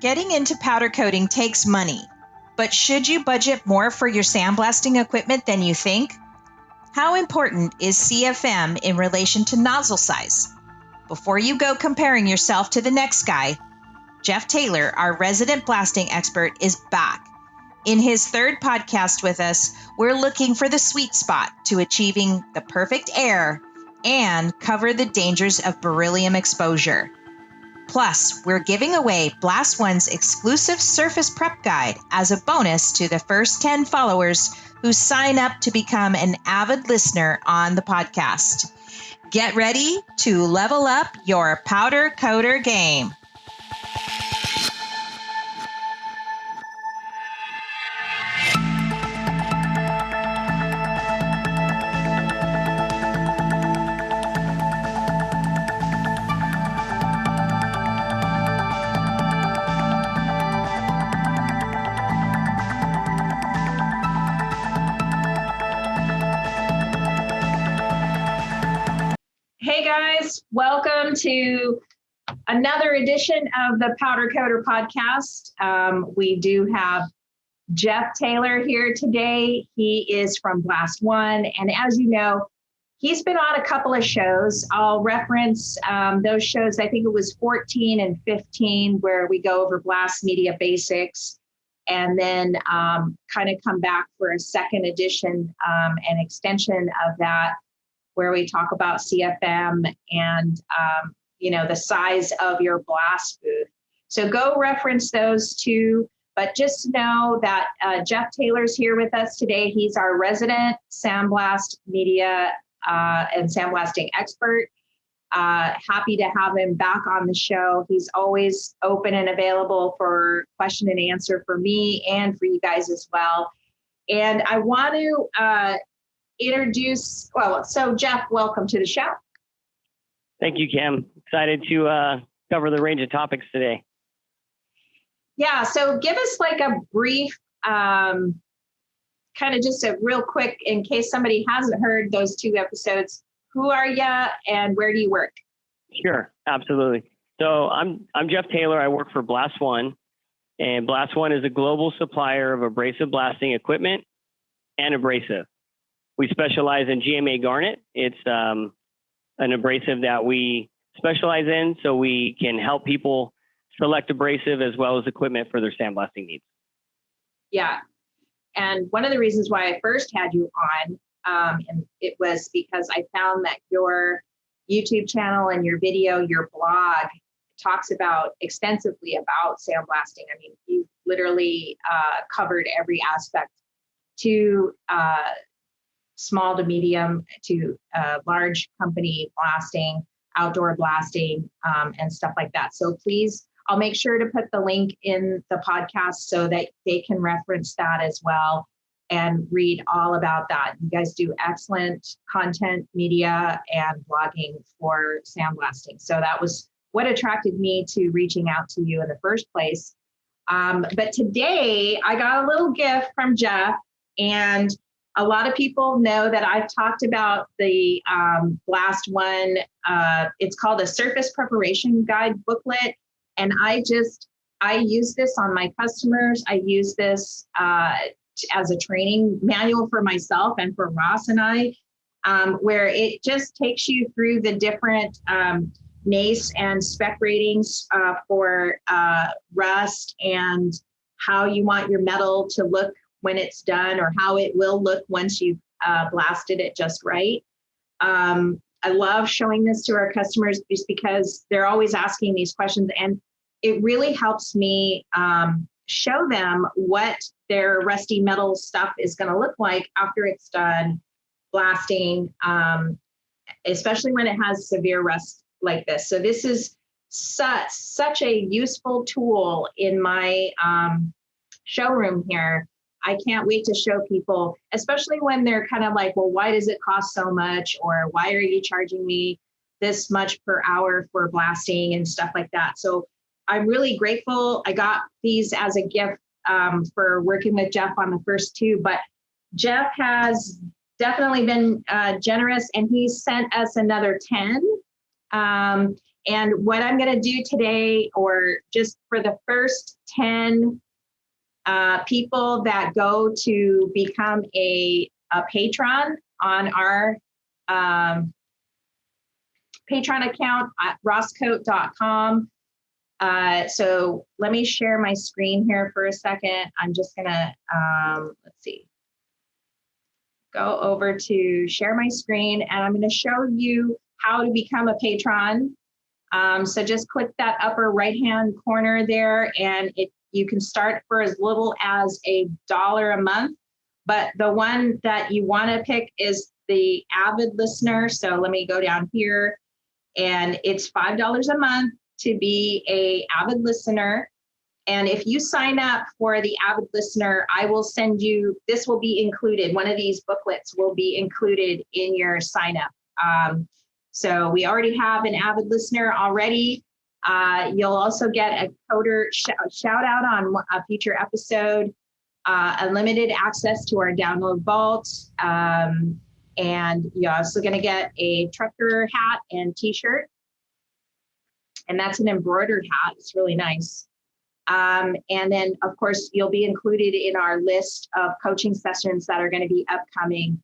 Getting into powder coating takes money, but should you budget more for your sandblasting equipment than you think? How important is CFM in relation to nozzle size? Before you go comparing yourself to the next guy, Jeff Taylor, our resident blasting expert, is back. In his third podcast with us, we're looking for the sweet spot to achieving the perfect air and cover the dangers of beryllium exposure. Plus, we're giving away Blast One's exclusive surface prep guide as a bonus to the first 10 followers who sign up to become an avid listener on the podcast. Get ready to level up your powder coater game. Hey guys, welcome to another edition of the Powder Coater podcast. We do have Jeff Taylor here today. He is from Blast One, and as you know, he's been on a couple of shows. I'll reference those shows. I think it was 14 and 15 where we go over blast media basics, and then kind of come back for a second edition, an extension of that, where we talk about CFM and, the size of your blast booth. So go reference those two, but just know that Jeff Taylor's here with us today. He's our resident sandblast media and sandblasting expert. Happy to have him back on the show. He's always open and available for question and answer for me and for you guys as well. And I want to so Jeff, welcome to the show. Thank you, Kim. Excited to cover the range of topics today. Yeah, so give us like a brief, kind of just a real quick, in case somebody hasn't heard those two episodes, who are you and where do you work? Sure, absolutely. So I'm Jeff Taylor. I work for Blast One, and Blast One is a global supplier of abrasive blasting equipment and abrasive. We specialize in GMA garnet. It's an abrasive that we specialize in, so we can help people select abrasive as well as equipment for their sandblasting needs. Yeah, and one of the reasons why I first had you on, and it was because I found that your YouTube channel and your video, your blog, talks extensively about sandblasting. I mean, you literally covered every aspect to small to medium to large company blasting, outdoor blasting, and stuff like that. So please, I'll make sure to put the link in the podcast so that they can reference that as well and read all about that. You guys do excellent content, media, and blogging for sandblasting. So that was what attracted me to reaching out to you in the first place. But today I got a little gift from Jeff, and a lot of people know that I've talked about the Blast One. It's called a Surface Preparation Guide booklet. And I use this on my customers. I use this as a training manual for myself and for Ross and I, where it just takes you through the different NACE and spec ratings for rust and how you want your metal to look when it's done, or how it will look once you've blasted it just right. I love showing this to our customers just because they're always asking these questions, and it really helps me show them what their rusty metal stuff is going to look like after it's done blasting, especially when it has severe rust like this. So this is such a useful tool in my showroom here. I can't wait to show people, especially when they're kind of like, well, why does it cost so much? Or why are you charging me this much per hour for blasting and stuff like that? So I'm really grateful. I got these as a gift for working with Jeff on the first two, but Jeff has definitely been generous, and he sent us another 10. And what I'm going to do today, or just for the first 10 people that go to become a patron on our Patreon account at rosscoat.com. So let me share my screen here for a second. I'm just gonna, let's see, go over to share my screen, and I'm gonna show you how to become a patron. So just click that upper right-hand corner there, and you can start for as little as $1 a month. But the one that you wanna pick is the Avid listener. So let me go down here, and it's $5 a month to be a Avid listener. And if you sign up for the Avid listener, I will send you, this will be included. One of these booklets will be included in your sign up. So we already have an Avid listener already. You'll also get a coder shout out on a future episode, unlimited access to our download vault. And you're also going to get a trucker hat and t-shirt. And that's an embroidered hat. It's really nice. And then, of course, you'll be included in our list of coaching sessions that are going to be upcoming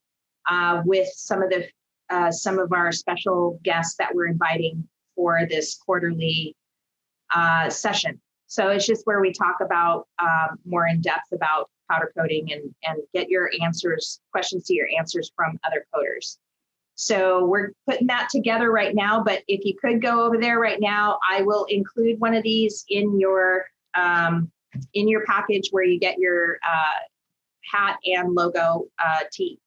with some of our special guests that we're inviting for this quarterly session. So it's just where we talk about more in depth about powder coating and get your questions to your answers from other coders. So we're putting that together right now, but if you could go over there right now, I will include one of these in your package where you get your hat and logo tee.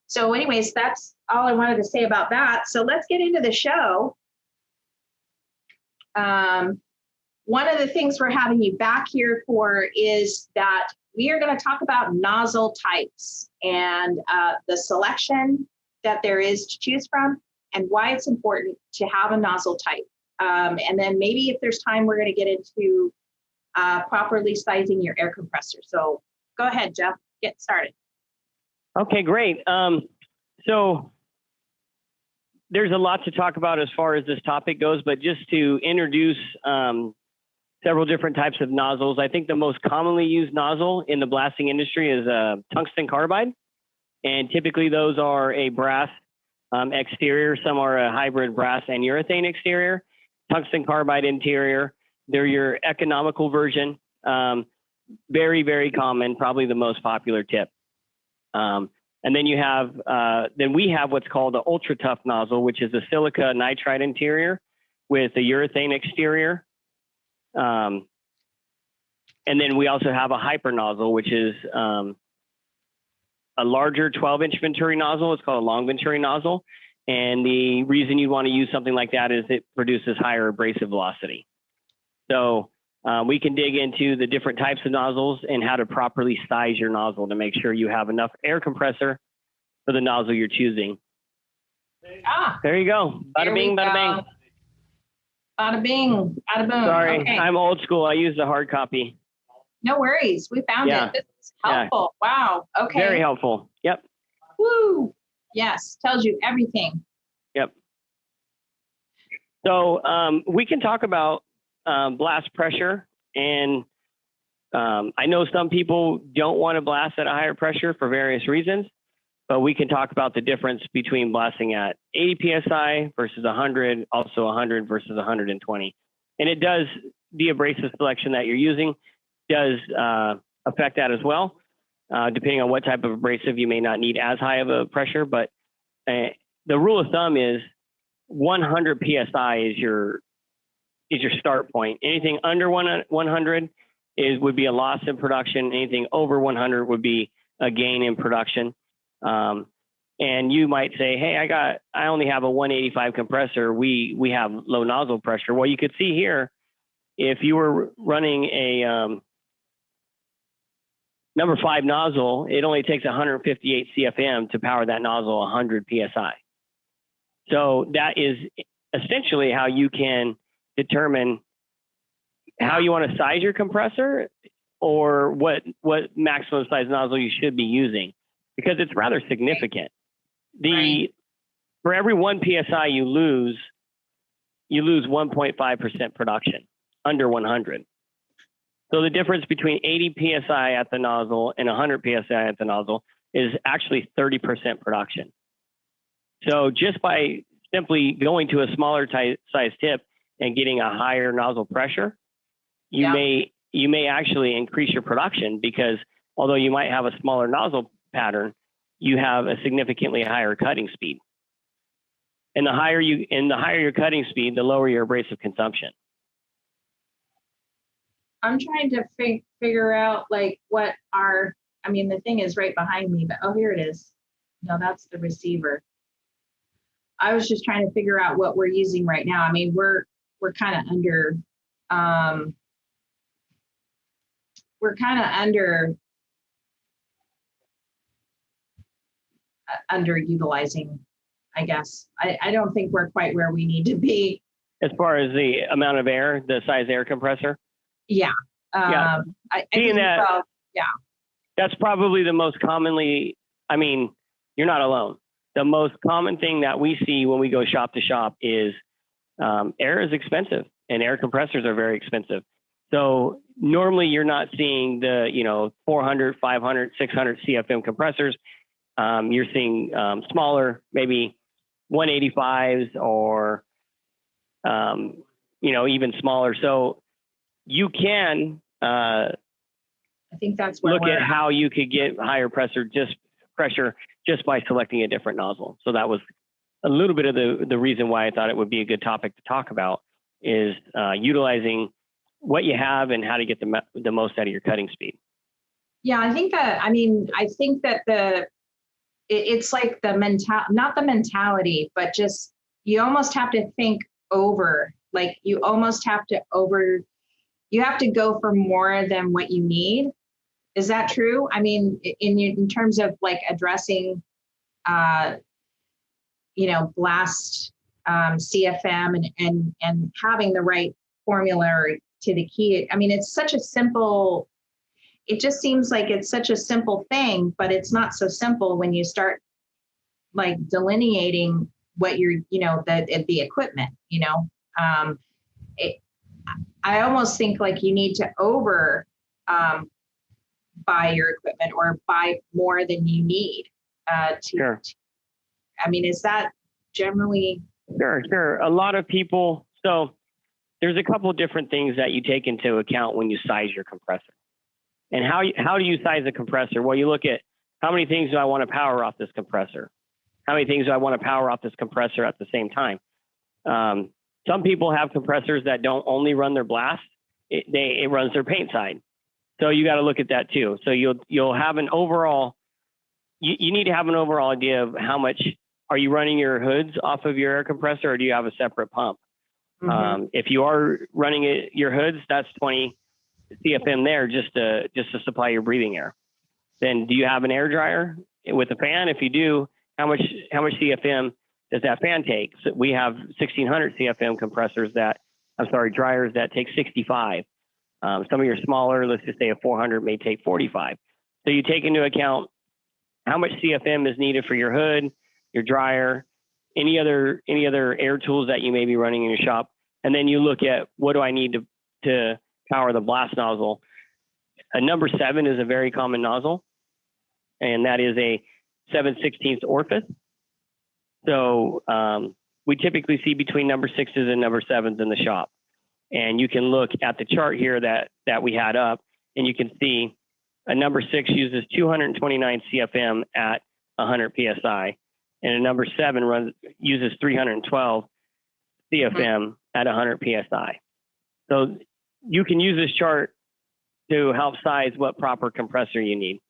So anyways, that's all I wanted to say about that. So let's get into the show. One of the things we're having you back here for is that we are going to talk about nozzle types and the selection that there is to choose from and why it's important to have a nozzle type. And then maybe if there's time, we're going to get into properly sizing your air compressor. So go ahead, Jeff, get started. Okay, great. So there's a lot to talk about as far as this topic goes, but just to introduce several different types of nozzles. I think the most commonly used nozzle in the blasting industry is tungsten carbide. And typically those are a brass exterior. Some are a hybrid brass and urethane exterior. Tungsten carbide interior. They're your economical version. Very, very common, probably the most popular tip. And then you have, then we have what's called the ultra tough nozzle, which is a silica nitride interior with a urethane exterior. And then we also have a hyper nozzle, which is a larger 12-inch Venturi nozzle. It's called a long Venturi nozzle. And the reason you want to use something like that is it produces higher abrasive velocity. So we can dig into the different types of nozzles and how to properly size your nozzle to make sure you have enough air compressor for the nozzle you're choosing. There you go. Bada bing, bada bing. Bada bing, bada boom. Sorry, okay. I'm old school. I use the hard copy. No worries. We found it. This is helpful. Yeah. Wow. Okay. Very helpful. Yep. Woo. Yes. Tells you everything. Yep. So we can talk about blast pressure. And I know some people don't want to blast at a higher pressure for various reasons, but we can talk about the difference between blasting at 80 PSI versus 100, also 100 versus 120. And it does, the abrasive selection that you're using does affect that as well. Depending on what type of abrasive, you may not need as high of a pressure, but the rule of thumb is 100 PSI is your start point. Anything under 100 would be a loss in production. Anything over 100 would be a gain in production. And you might say, hey, I only have a 185 compressor. We have low nozzle pressure. Well, you could see here, if you were running a number 5 nozzle, it only takes 158 CFM to power that nozzle 100 PSI. So that is essentially how you can determine how you want to size your compressor or what maximum size nozzle you should be using, because it's rather significant. For every 1 PSI you lose, you lose 1.5% production under 100. So the difference between 80 PSI at the nozzle and 100 PSI at the nozzle is actually 30% production. So just by simply going to a smaller size tip and getting a higher nozzle pressure, you may actually increase your production, because although you might have a smaller nozzle pattern, you have a significantly higher cutting speed. And the higher your cutting speed, the lower your abrasive consumption. I'm trying to figure out like what the thing is right behind me, but here it is. No, that's the receiver. I was just trying to figure out what we're using right now. I mean, we're kind of underutilizing, I guess. I don't think we're quite where we need to be. As far as the amount of air, the size air compressor? Yeah. I think that's probably the most commonly, you're not alone. The most common thing that we see when we go shop to shop is air is expensive, and air compressors are very expensive. So normally you're not seeing the 400, 500, 600 CFM compressors. You're seeing smaller, maybe 185s or even smaller. So you can I think that's where look at how you could get higher pressure just by selecting a different nozzle. So that was a little bit of the reason why I thought it would be a good topic to talk about, is utilizing what you have and how to get the most out of your cutting speed. Yeah, I think that it's like not the mentality, but just you almost have to think over, like you have to go for more than what you need. Is that true? I mean, in terms of like addressing, blast CFM and having the right formula to the key. I mean, it just seems like it's such a simple thing, but it's not so simple when you start like delineating what you're, the equipment, I almost think like you need to buy your equipment or buy more than you need Sure. Is that generally? Sure. A lot of people, so there's a couple of different things that you take into account when you size your compressor. And how do you size a compressor? Well, you look at how many things do I want to power off this compressor? How many things do I want to power off this compressor at the same time? Some people have compressors that don't only run their blast, it runs their paint side. So you got to look at that too. So you'll have an overall, you need to have an overall idea of how much are you running your hoods off of your air compressor, or do you have a separate pump? Mm-hmm. If you are running your hoods, that's 20 CFM there just to supply your breathing air. Then do you have an air dryer with a fan? If you do, how much CFM does that fan take? So we have 1600 CFM dryers that take 65. Some of your smaller, let's just say a 400 may take 45. So you take into account how much CFM is needed for your hood, your dryer, any other air tools that you may be running in your shop. And then you look at, what do I need to power the blast nozzle? A number 7 is a very common nozzle, and that is a 7/16 orifice. So we typically see between number 6s and number 7s in the shop. And you can look at the chart here that we had up, and you can see a number 6 uses 229 CFM at 100 PSI, and a number 7 uses 312 CFM at 100 PSI. So you can use this chart to help size what proper compressor you need.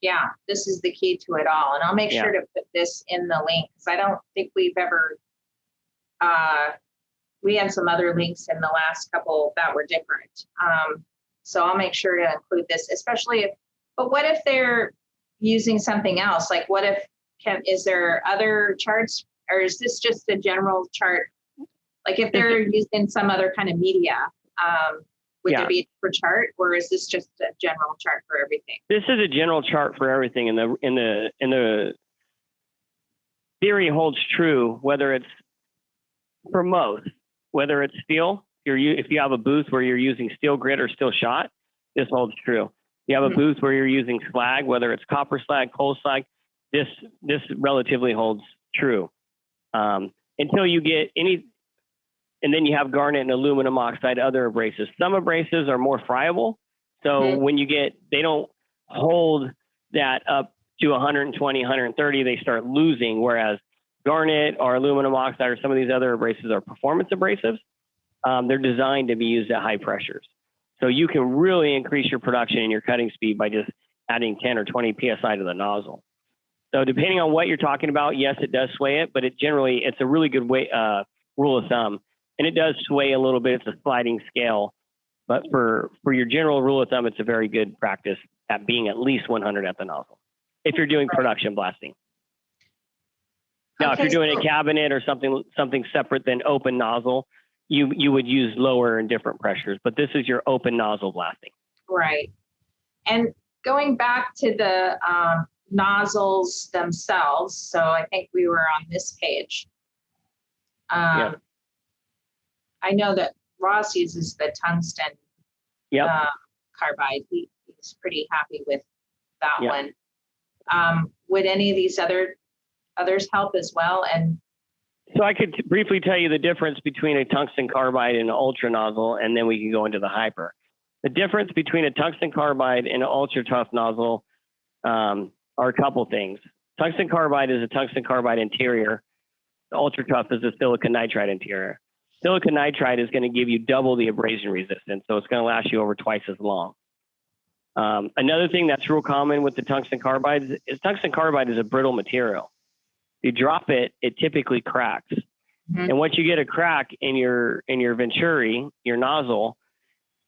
Yeah, this is the key to it all. And I'll make sure to put this in the link, because I don't think we've ever, we had some other links in the last couple that were different. So I'll make sure to include this, but what if they're using something else? Like is there other charts, or is this just a general chart? Like if they're using some other kind of media, would there be a different chart, or is this just a general chart for everything? This is a general chart for everything, and the theory holds true whether it's for most. whether it's steel, if you have a booth where you're using steel grit or steel shot, this holds true. You have a booth where you're using slag, whether it's copper slag, coal slag, this relatively holds true. Until you get any, and then you have garnet and aluminum oxide, other abrasives. Some abrasives are more friable. So when you get, they don't hold that up to 120, 130, they start losing. Whereas garnet or aluminum oxide or some of these other abrasives are performance abrasives. They're designed to be used at high pressures. So you can really increase your production and your cutting speed by just adding 10 or 20 PSI to the nozzle. So depending on what you're talking about, yes, it does sway it, but it's a really good rule of thumb. And it does sway a little bit. It's a sliding scale. But for your general rule of thumb, it's a very good practice at being at least 100 at the nozzle if you're doing production blasting. Now, if you're doing a cabinet or something separate than open nozzle, you would use lower and different pressures. But this is your open nozzle blasting. Right. And going back to the nozzles themselves, so I think we were on this page. Yeah. I know that Ross uses the tungsten carbide. He's pretty happy with that one. Would any of these others help as well? And so I could briefly tell you the difference between a tungsten carbide and an ultra nozzle, and then we can go into the hyper. The difference between a tungsten carbide and an ultra tough nozzle are a couple things. Tungsten carbide is a tungsten carbide interior. The ultra tough is a silicon nitride interior. Silicon nitride is going to give you double the abrasion resistance, so it's going to last you over twice as long. Another thing that's real common with the tungsten carbides is tungsten carbide is a brittle material. You drop it, it typically cracks. And once you get a crack in your venturi, your nozzle,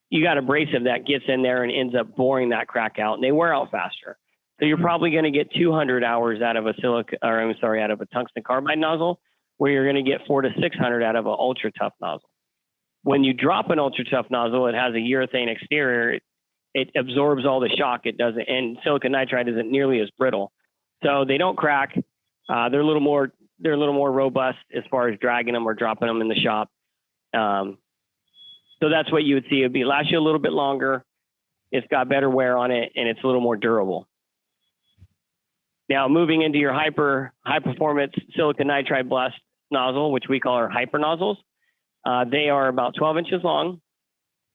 you got abrasive that gets in there and ends up boring that crack out, and they wear out faster. So you're probably going to get 200 hours out of a tungsten carbide nozzle, where you're going to get 400 to 600 out of an ultra tough nozzle. When you drop an ultra tough nozzle, it has a urethane exterior. It absorbs all the shock. It doesn't, and silicon nitride isn't nearly as brittle, so they don't crack. They're a little more robust as far as dragging them or dropping them in the shop. So that's what you would see. It'd last you a little bit longer. It's got better wear on it, and it's a little more durable. Now, moving into your high performance silicon nitride blast nozzle, which we call our hyper nozzles, they are about 12 inches long.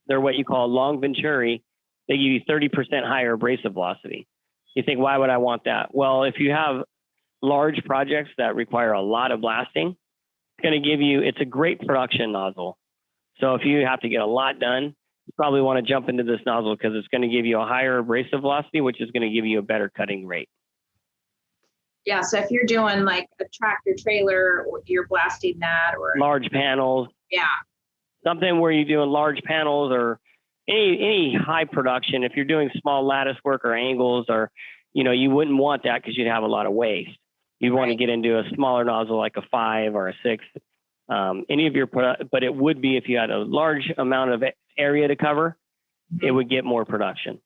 They're what you call a long venturi. They give you 30% higher abrasive velocity. You think, why would I want that? Well, if you have large projects that require a lot of blasting, it's going to give you, it's a great production nozzle. So if you have to get a lot done, you probably want to jump into this nozzle because it's going to give you a higher abrasive velocity, which is going to give you a better cutting rate. Yeah, so if you're doing like a tractor trailer, or you're blasting that, or large panels. Yeah. Something where you're doing large panels or any high production. If you're doing small lattice work or angles, or, you wouldn't want that because you'd have a lot of waste. You'd want to get into a smaller nozzle like a 5 or a 6. But it would be if you had a large amount of area to cover, it would get more production.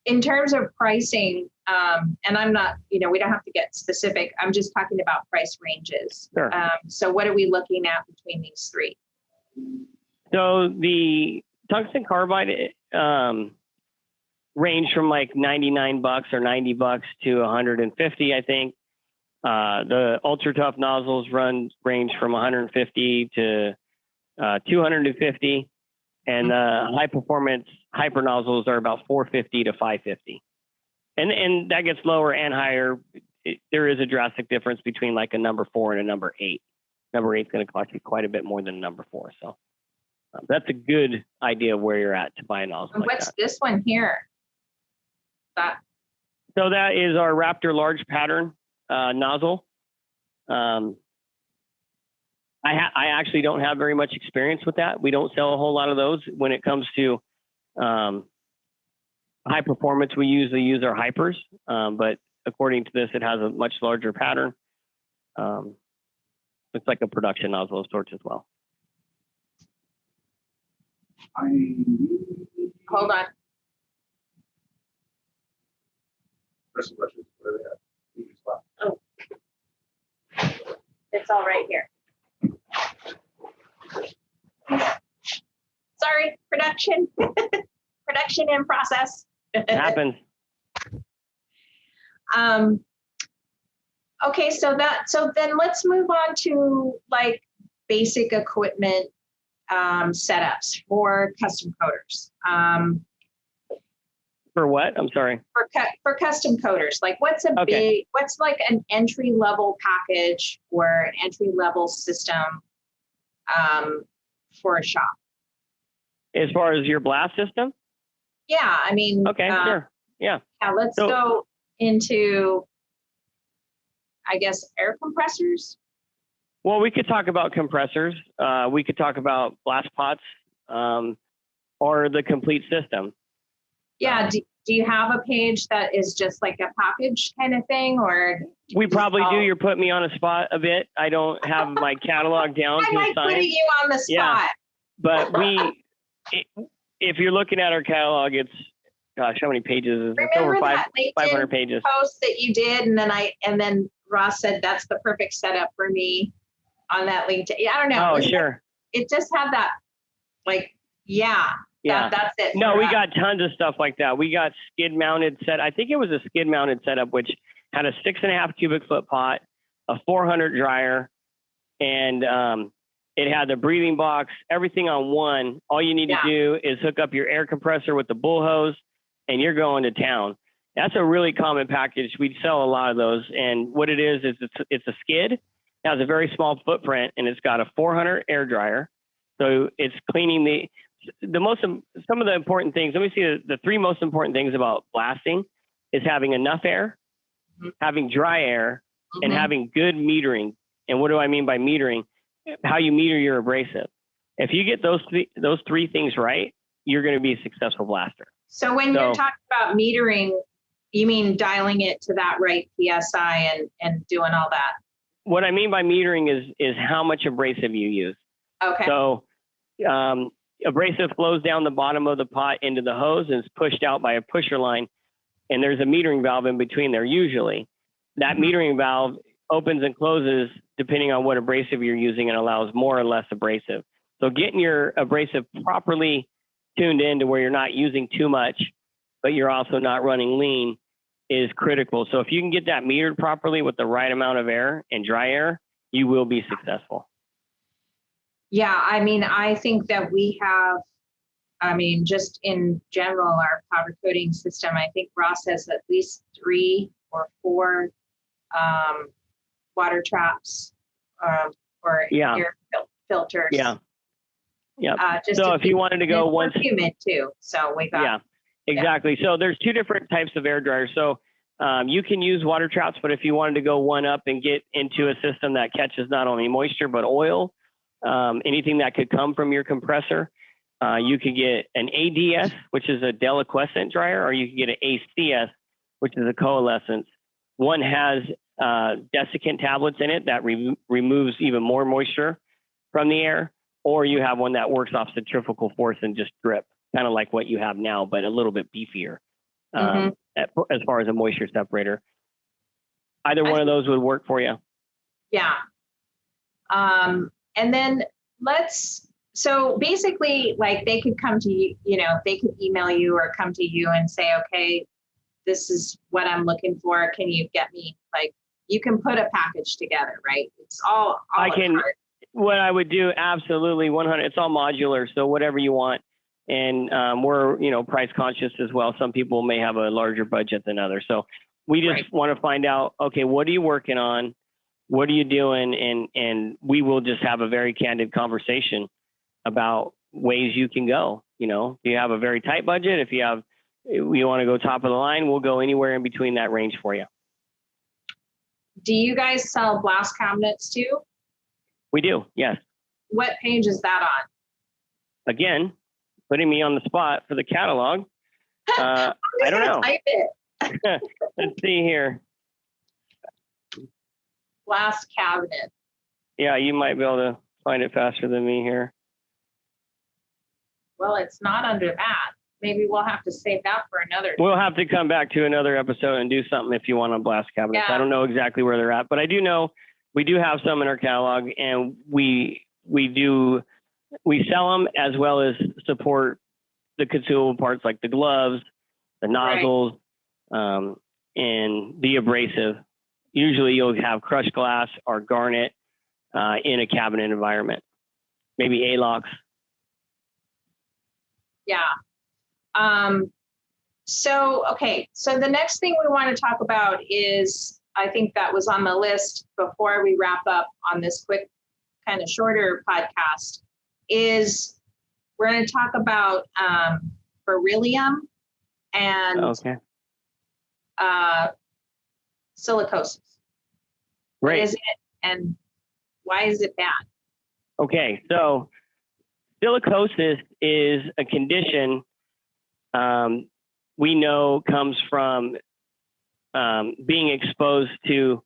In terms of pricing, and I'm not, we don't have to get specific. I'm just talking about price ranges. Sure. So what are we looking at between these three? So the tungsten carbide range from like $99 or $90 to $150, I think. The ultra tough nozzles range from $150 to $250, and the high performance hyper nozzles are about $450 to $550. And that gets lower and higher. There is a drastic difference between like a number 4 and a number 8. Number 8 is going to cost you quite a bit more than a number 4. So that's a good idea of where you're at to buy a nozzle. And what's this one here? So that is our Raptor large pattern nozzle. I actually don't have very much experience with that. We don't sell a whole lot of those. When it comes to high performance, we usually use our hypers, but according to this, it has a much larger pattern. Looks like a production nozzle of sorts as well. Hold on. Oh, it's all right here. production, production in process. It happens. Okay, so then let's move on to like basic equipment setups for custom coders. For what? I'm sorry. For custom coders, like what's like an entry level package or an entry level system for a shop? As far as your blast system? Yeah, I mean. Okay, sure. Yeah. Yeah, let's go into, I guess, air compressors. Well, we could talk about compressors. We could talk about blast pots or the complete system. Yeah. Do you have a page that is just like a package kind of thing, or? We probably do. You're putting me on a spot a bit. I don't have my catalog down. I like putting you on the spot. Yeah. But if you're looking at our catalog, it's, gosh, how many pages is it? It's over 500 pages. Post that you did, and then Ross said that's the perfect setup for me on that LinkedIn. Yeah, I don't know. Oh, sure. It just had that, like, that's it. No, we got tons of stuff like that. We got skid mounted set. I think it was a skid mounted setup, which had a 6.5 cubic foot pot, a 400 dryer, and it had the breathing box, everything on one. All you need to do is hook up your air compressor with the bull hose, and you're going to town. That's a really common package. We sell a lot of those. And what it is it's a skid. It has a very small footprint, and it's got a 400 air dryer. So it's cleaning some of the important things. Let me see the three most important things about blasting is having enough air, having dry air, and having good metering. And what do I mean by metering? How you meter your abrasive. If you get those three things right, you're going to be a successful blaster. So when you're talking about metering, you mean dialing it to that right PSI and doing all that? What I mean by metering is how much abrasive you use. Okay. So abrasive flows down the bottom of the pot into the hose and is pushed out by a pusher line. And there's a metering valve in between there usually. That metering valve opens and closes depending on what abrasive you're using and allows more or less abrasive. So getting your abrasive properly tuned in to where you're not using too much, but you're also not running lean is critical. So if you can get that metered properly with the right amount of air and dry air, you will be successful. Yeah, I mean, I think that we have, just in general, our powder coating system, I think Ross has at least 3 or 4 water traps or air filters. Yeah. Yeah. So if you wanted to go once humid too. So we got. Yeah, exactly. So there's 2 different types of air dryers. So you can use water traps, but if you wanted to go one up and get into a system that catches not only moisture, but oil, anything that could come from your compressor, you could get an ADS, which is a deliquescent dryer, or you can get an ACS, which is a coalescence. One has desiccant tablets in it that removes even more moisture from the air, or you have one that works off centrifugal force and just drip, kind of like what you have now, but a little bit beefier as far as a moisture separator. Either one of those would work for you. Yeah. And then so basically, like they could come to you, they could email you or come to you and say, okay, this is what I'm looking for. Can you get me, like, you can put a package together, right? It's all I can. What I would do, absolutely, 100. It's all modular, so whatever you want. And we're, price conscious as well. Some people may have a larger budget than others. So we just want to find out, okay, what are you working on? What are you doing? And we will just have a very candid conversation about ways you can go. If you have a very tight budget, if you want to go top of the line, we'll go anywhere in between that range for you. Do you guys sell blast cabinets too? We do, yes. What page is that on? Again, putting me on the spot for the catalog. I don't know. Type it. Let's see here. Blast cabinet. Yeah, you might be able to find it faster than me here. Well, it's not under that. Maybe we'll have to save that for another time. We'll have to come back to another episode and do something if you want on blast cabinets. Yeah. I don't know exactly where they're at, but I do know we do have some in our catalog, and we sell them as well as support the consumable parts like the gloves, the nozzles, and the abrasive. Usually you'll have crushed glass or garnet in a cabinet environment, maybe A-locks. Yeah. So the next thing we want to talk about is, I think that was on the list before we wrap up on this quick, kind of shorter podcast, is we're going to talk about beryllium and silicosis. Right. What is it and why is it bad? Okay, so silicosis is a condition we know comes from being exposed to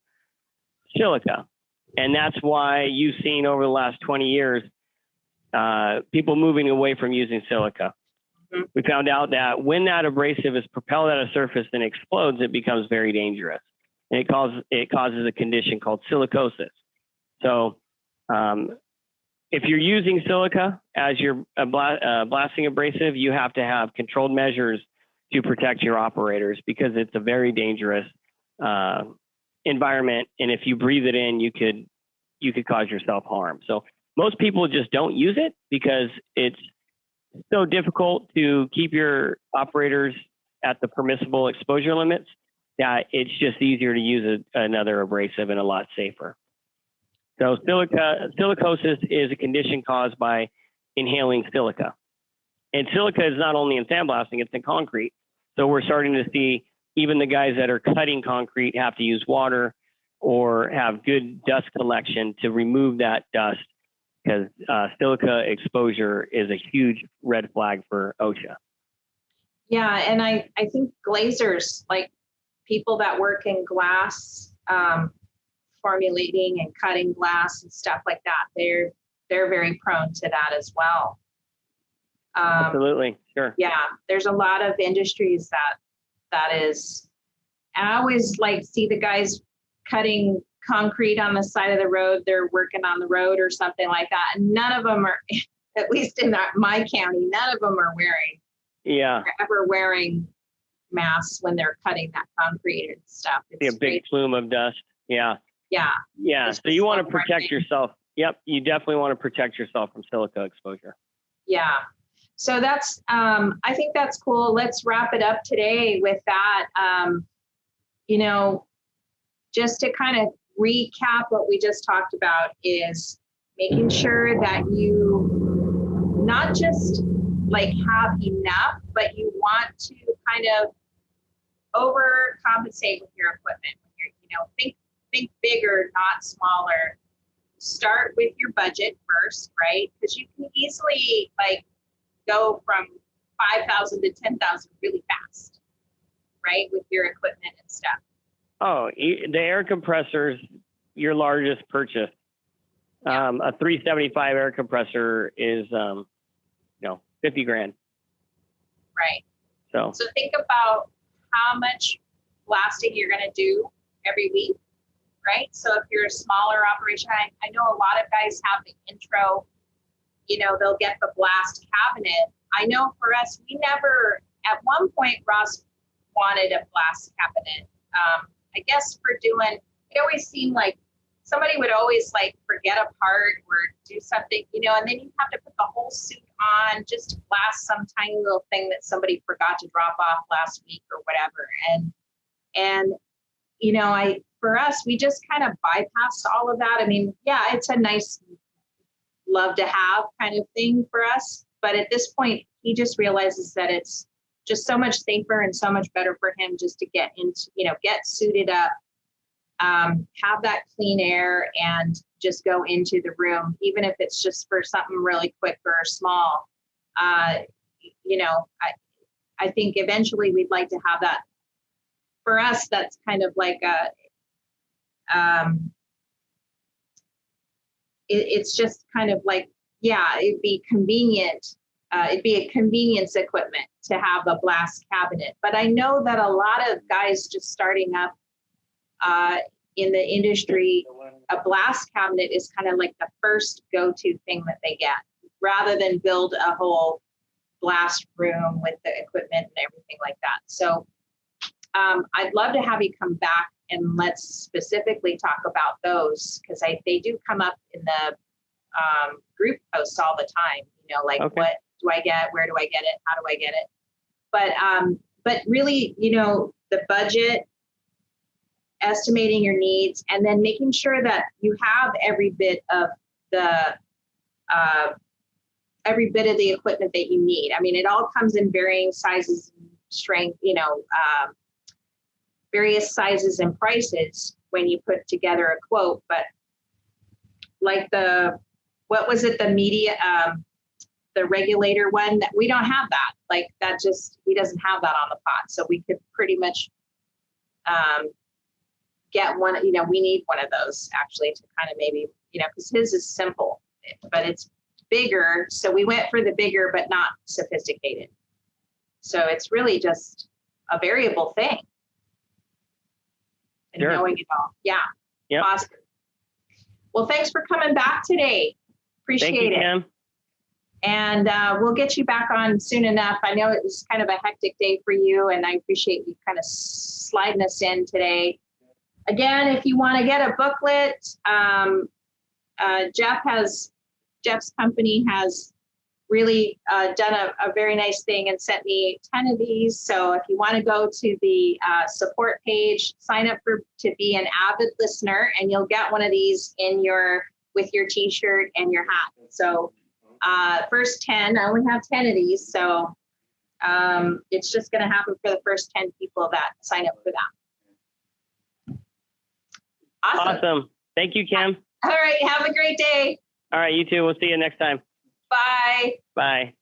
silica. And that's why you've seen over the last 20 years, people moving away from using silica. Mm-hmm. We found out that when that abrasive is propelled at a surface and explodes, it becomes very dangerous. And it causes a condition called silicosis. So if you're using silica as your blasting abrasive, you have to have controlled measures to protect your operators, because it's a very dangerous environment. And if you breathe it in, you could cause yourself harm. So most people just don't use it because it's so difficult to keep your operators at the permissible exposure limits that it's just easier to use another abrasive and a lot safer. So silicosis is a condition caused by inhaling silica. And silica is not only in sandblasting, it's in concrete. So we're starting to see even the guys that are cutting concrete have to use water or have good dust collection to remove that dust, because silica exposure is a huge red flag for OSHA. Yeah, and I think glazers, like people that work in glass, formulating and cutting glass and stuff like that, they're very prone to that as well. Absolutely, sure. Yeah, there's a lot of industries that is. I always like see the guys cutting concrete on the side of the road. They're working on the road or something like that, and none of them are, at least in my county, none of them are ever wearing masks when they're cutting that concrete and stuff. It's a big plume of dust. Yeah. Yeah. Yeah. So you want to protect yourself. Yep. You definitely want to protect yourself from silica exposure. Yeah. So that's, I think that's cool. Let's wrap it up today with that. Just to kind of recap what we just talked about is making sure that you not just like have enough, but you want to kind of overcompensate with your equipment. Think bigger, not smaller. Start with your budget first, right? Because you can easily go from 5,000 to 10,000 really fast, right? With your equipment and stuff. Oh, the air compressor's your largest purchase. Yeah. A 375 air compressor is, $50,000. Right. So think about how much blasting you're going to do every week, right? So if you're a smaller operation, I know a lot of guys have the intro, they'll get the blast cabinet. I know for us, we never, at one point, Ross wanted a blast cabinet. I guess it always seemed like somebody would always forget a part or do something, and then you have to put the whole suit on just to blast some tiny little thing that somebody forgot to drop off last week or whatever. And for us, we just kind of bypassed all of that. I mean, yeah, it's a nice love to have kind of thing for us. But at this point, he just realizes that it's just so much safer and so much better for him just to get into, get suited up, have that clean air and just go into the room, even if it's just for something really quick or small. I think eventually we'd like to have that. For us, that's kind of like it's just kind of like, yeah, it'd be convenient. It'd be a convenience equipment to have a blast cabinet. But I know that a lot of guys just starting up in the industry, a blast cabinet is kind of like the first go-to thing that they get, rather than build a whole blast room with the equipment and everything like that. So I'd love to have you come back and let's specifically talk about those, because they do come up in the group posts all the time, you know, like what do I get? Where do I get it? How do I get it? But really, you know, the budget, estimating your needs, and then making sure that you have every bit of the equipment that you need. I mean, it all comes in varying sizes, strength, you know, various sizes and prices when you put together a quote. But like what was it? The media, the regulator one, that we don't have that. Like that he doesn't have that on the pot. So we could pretty much get one, you know, we need one of those actually to kind of maybe, you know, because his is simple, but it's bigger. So we went for the bigger, but not sophisticated. So it's really just a variable thing. And knowing it all. Yeah. Yep. Awesome. Well, thanks for coming back today. Appreciate Thank you, it. Kim. And we'll get you back on soon enough. I know it was kind of a hectic day for you, and I appreciate you kind of sliding us in today. Again, if you want to get a booklet, Jeff's company has really done a very nice thing and sent me 10 of these. So if you want to go to the support page, sign up to be an Avid listener, and you'll get one of these with your t-shirt and your hat. So first 10, I only have 10 of these. So it's just going to happen for the first 10 people that sign up for that. Awesome. Thank you, Kim. All right. Have a great day. All right. You too. We'll see you next time. Bye. Bye.